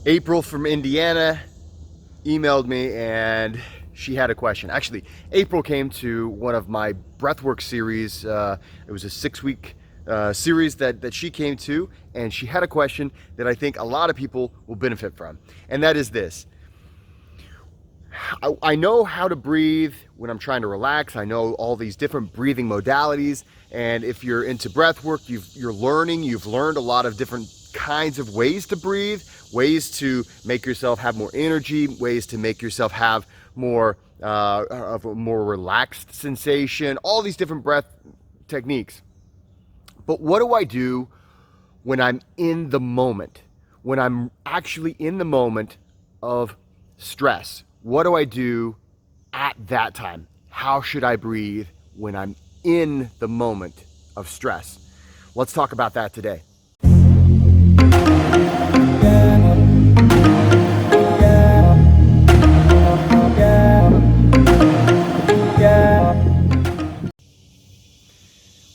April from Indiana emailed me and she had a question. Actually, April came to one of my Breathwork series. It was a 6-week series that she came to, and she had a question that I think a lot of people will benefit from. And that is this. I know how to breathe when I'm trying to relax. I know all these different breathing modalities. And if you're into breath work, you've learned a lot of different kinds of ways to breathe, ways to make yourself have more energy, ways to make yourself have more of a more relaxed sensation, all these different breath techniques. But what do I do when I'm in the moment? When I'm actually in the moment of stress? What do I do at that time? How should I breathe when I'm in the moment of stress? Let's talk about that today.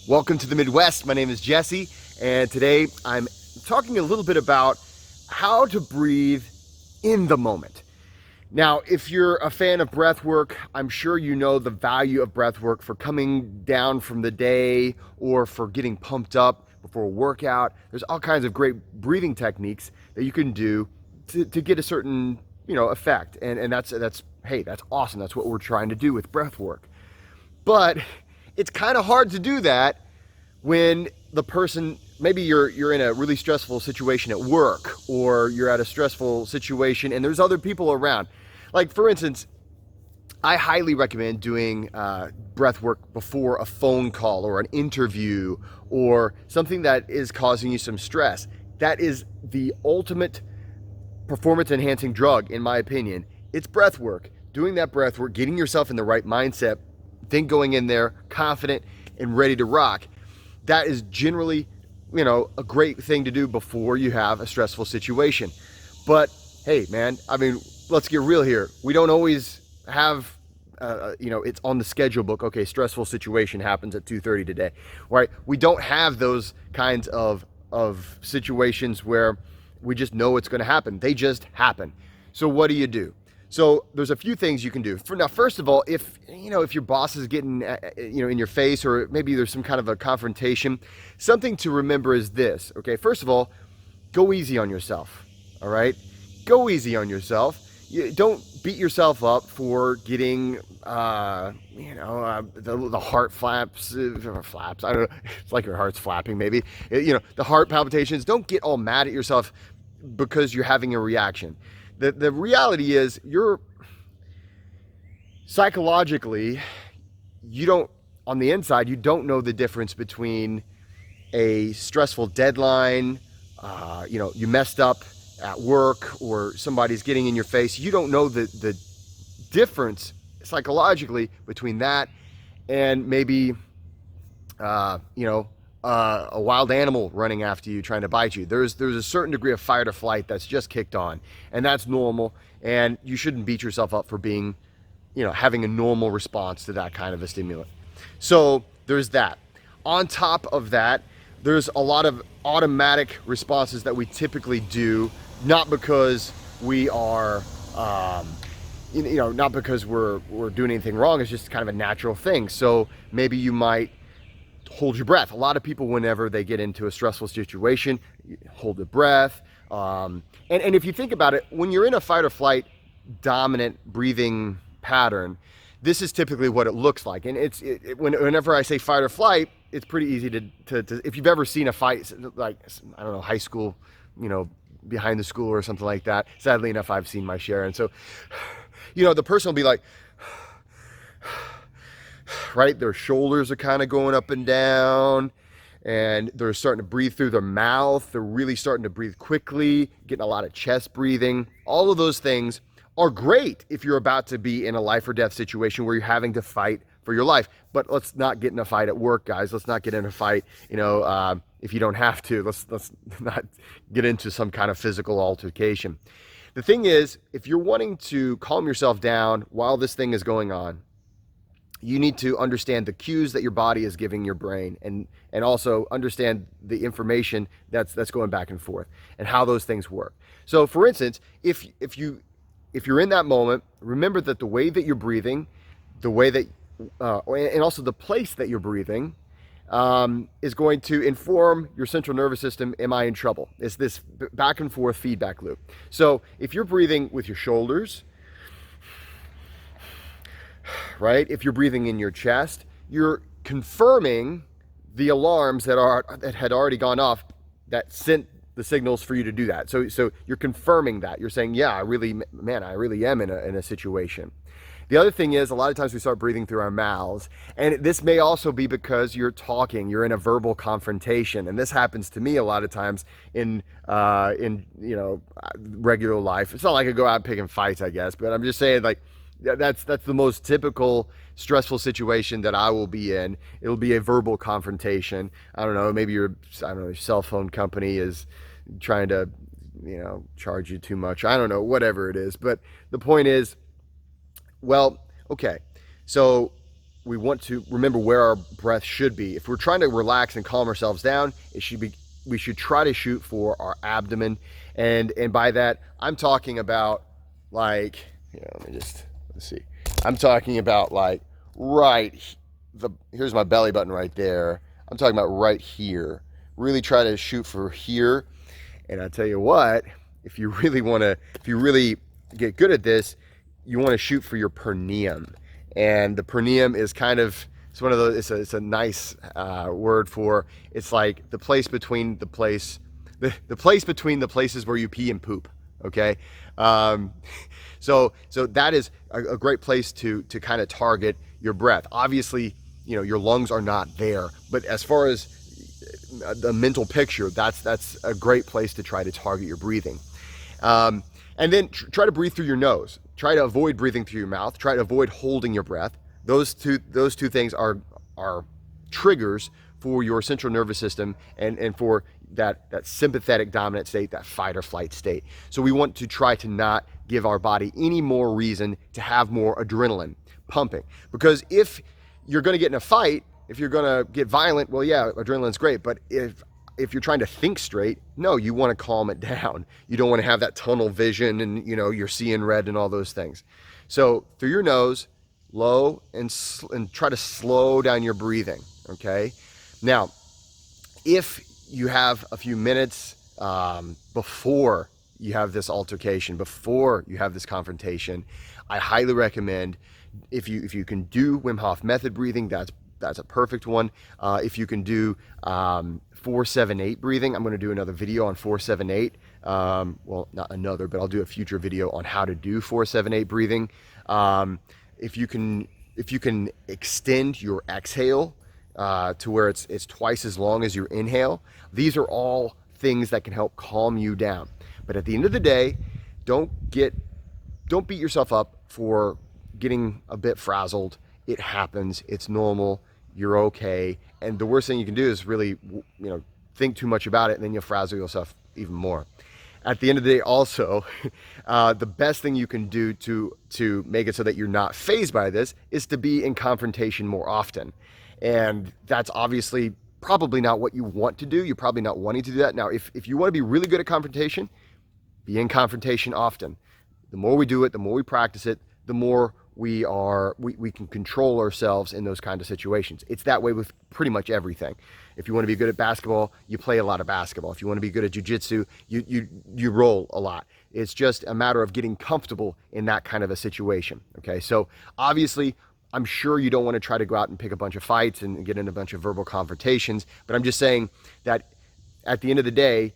Welcome to the Midwest. My name is Jesse, and today I'm talking a little bit about how to breathe in the moment. Now, if you're a fan of breath work, I'm sure you know the value of breath work for coming down from the day or for getting pumped up before a workout. There's all kinds of great breathing techniques that you can do to get a certain, effect. And that's awesome. That's what we're trying to do with breath work. But it's kind of hard to do that when the person, maybe you're in a really stressful situation at work, or you're at a stressful situation and there's other people around. Like, for instance, I highly recommend doing breath work before a phone call or an interview or something that is causing you some stress. That is the ultimate performance enhancing drug, in my opinion. It's breath work. Doing that breath work, getting yourself in the right mindset, then going in there confident and ready to rock. That is generally, a great thing to do before you have a stressful situation. But hey, man, let's get real here. We don't always have, it's on the schedule book. Okay, stressful situation happens at 2:30 today, right? We don't have those kinds of situations where we just know it's going to happen. They just happen. So what do you do? So there's a few things you can do. First of all, if your boss is getting in your face, or maybe there's some kind of a confrontation, something to remember is this. Okay, first of all, go easy on yourself. All right, go easy on yourself. Don't beat yourself up for getting the heart flaps. I don't know. It's like your heart's flapping. Maybe the heart palpitations. Don't get all mad at yourself because you're having a reaction. The reality is, you're psychologically, on the inside, you don't know the difference between a stressful deadline, you messed up at work, or somebody's getting in your face. You don't know the difference psychologically between that and maybe, a wild animal running after you trying to bite you. There's a certain degree of fight or flight that's just kicked on, and that's normal, and you shouldn't beat yourself up for being, having a normal response to that kind of a stimulant. So there's that. On top of that, there's a lot of automatic responses that we typically do, not because we are not because we're doing anything wrong. It's just kind of a natural thing. So maybe you might hold your breath. A lot of people, whenever they get into a stressful situation, hold the breath. And if you think about it, when you're in a fight or flight dominant breathing pattern, this is typically what it looks like. And whenever I say fight or flight, it's pretty easy to if you've ever seen a fight, like, I don't know, high school, behind the school or something like that. Sadly enough, I've seen my share. And so, the person will be like, right? Their shoulders are kind of going up and down, and they're starting to breathe through their mouth. They're really starting to breathe quickly, getting a lot of chest breathing. All of those things are great if you're about to be in a life or death situation where you're having to fight for your life. But let's not get in a fight at work, guys. Let's not get in a fight, if you don't have to. Let's not get into some kind of physical altercation. The thing is, if you're wanting to calm yourself down while this thing is going on, you need to understand the cues that your body is giving your brain, and also understand the information that's going back and forth and how those things work. So for instance, if you're in that moment, remember that the way that you're breathing, the way that and also the place that you're breathing is going to inform your central nervous system. Am I in trouble? It's this back and forth feedback loop. So if you're breathing with your shoulders, right? If you're breathing in your chest, you're confirming the alarms that had already gone off that sent the signals for you to do that. So you're confirming that. You're saying, yeah, I really am in a situation. The other thing is, a lot of times we start breathing through our mouths, and this may also be because you're talking, you're in a verbal confrontation, and this happens to me a lot of times in regular life. It's not like I go out picking fights, I guess, but I'm just saying, like, that's the most typical stressful situation that I will be in. It'll be a verbal confrontation. I don't know, maybe your cell phone company is trying to, charge you too much. I don't know, whatever it is. But the point is, well, okay, so we want to remember where our breath should be. If we're trying to relax and calm ourselves down, we should try to shoot for our abdomen. And by that, I'm talking about, like, let's see. I'm talking about, like, here's my belly button right there. I'm talking about right here. Really try to shoot for here. And I tell you what, if you really get good at this, you want to shoot for your perineum. And the perineum is it's one of those, it's a nice word for, it's like the place between the place between the places where you pee and poop. Okay. So that is a great place to kind of target your breath. Obviously, your lungs are not there, but as far as the mental picture, that's a great place to try to target your breathing. And then try to breathe through your nose. Try to avoid breathing through your mouth. Try to avoid holding your breath. Those two things are triggers for your central nervous system and for that sympathetic dominant state, that fight or flight state. So we want to try to not give our body any more reason to have more adrenaline pumping. Because if you're going to get in a fight, if you're going to get violent, well, yeah, adrenaline's great. But if you're trying to think straight, no, you want to calm it down. You don't want to have that tunnel vision and, you're seeing red and all those things. So through your nose, low, and try to slow down your breathing, okay? Now, if you have a few minutes before you have this altercation, before you have this confrontation, I highly recommend, if you can do Wim Hof method breathing, that's a perfect one. If you can do 4-7-8 breathing, I'm going to do another video on 4-7-8. Well, not another, but I'll do a future video on how to do 4-7-8 breathing. If you can extend your exhale to where it's twice as long as your inhale, these are all things that can help calm you down. But at the end of the day, don't beat yourself up for getting a bit frazzled. It happens. It's normal. You're okay. And the worst thing you can do is really, think too much about it, and then you'll frazzle yourself even more. At the end of the day, also, the best thing you can do to make it so that you're not fazed by this is to be in confrontation more often. And that's obviously probably not what you want to do. You're probably not wanting to do that. Now, if you want to be really good at confrontation, be in confrontation often. The more we do it, the more we practice it, the more we can control ourselves in those kind of situations. It's that way with pretty much everything. If you want to be good at basketball, you play a lot of basketball. If you want to be good at jiu-jitsu, you roll a lot. It's just a matter of getting comfortable in that kind of a situation. Okay, so obviously, I'm sure you don't want to try to go out and pick a bunch of fights and get in a bunch of verbal confrontations, but I'm just saying that at the end of the day,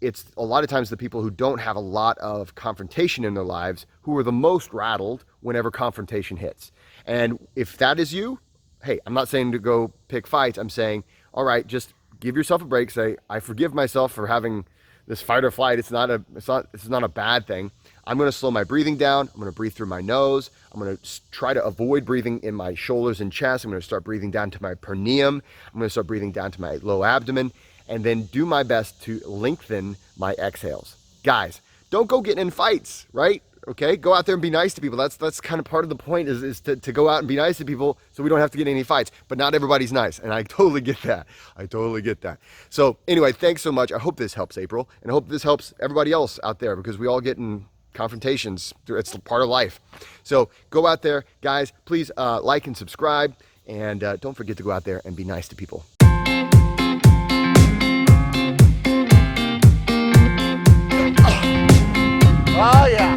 it's a lot of times the people who don't have a lot of confrontation in their lives who are the most rattled whenever confrontation hits. And if that is you, hey, I'm not saying to go pick fights. I'm saying, all right, just give yourself a break. Say, I forgive myself for having this fight or flight. It's not a bad thing. I'm going to slow my breathing down. I'm going to breathe through my nose. I'm going to try to avoid breathing in my shoulders and chest. I'm going to start breathing down to my perineum. I'm going to start breathing down to my low abdomen, and then do my best to lengthen my exhales. Guys, don't go getting in fights, right? okay? Go out there and be nice to people. That's kind of part of the point is to go out and be nice to people so we don't have to get in any fights. But not everybody's nice, and I totally get that. I totally get that. So anyway, thanks so much. I hope this helps, April, and I hope this helps everybody else out there, because we all get in confrontations. It's part of life. So go out there, guys. Please like and subscribe, and don't forget to go out there and be nice to people. Oh yeah.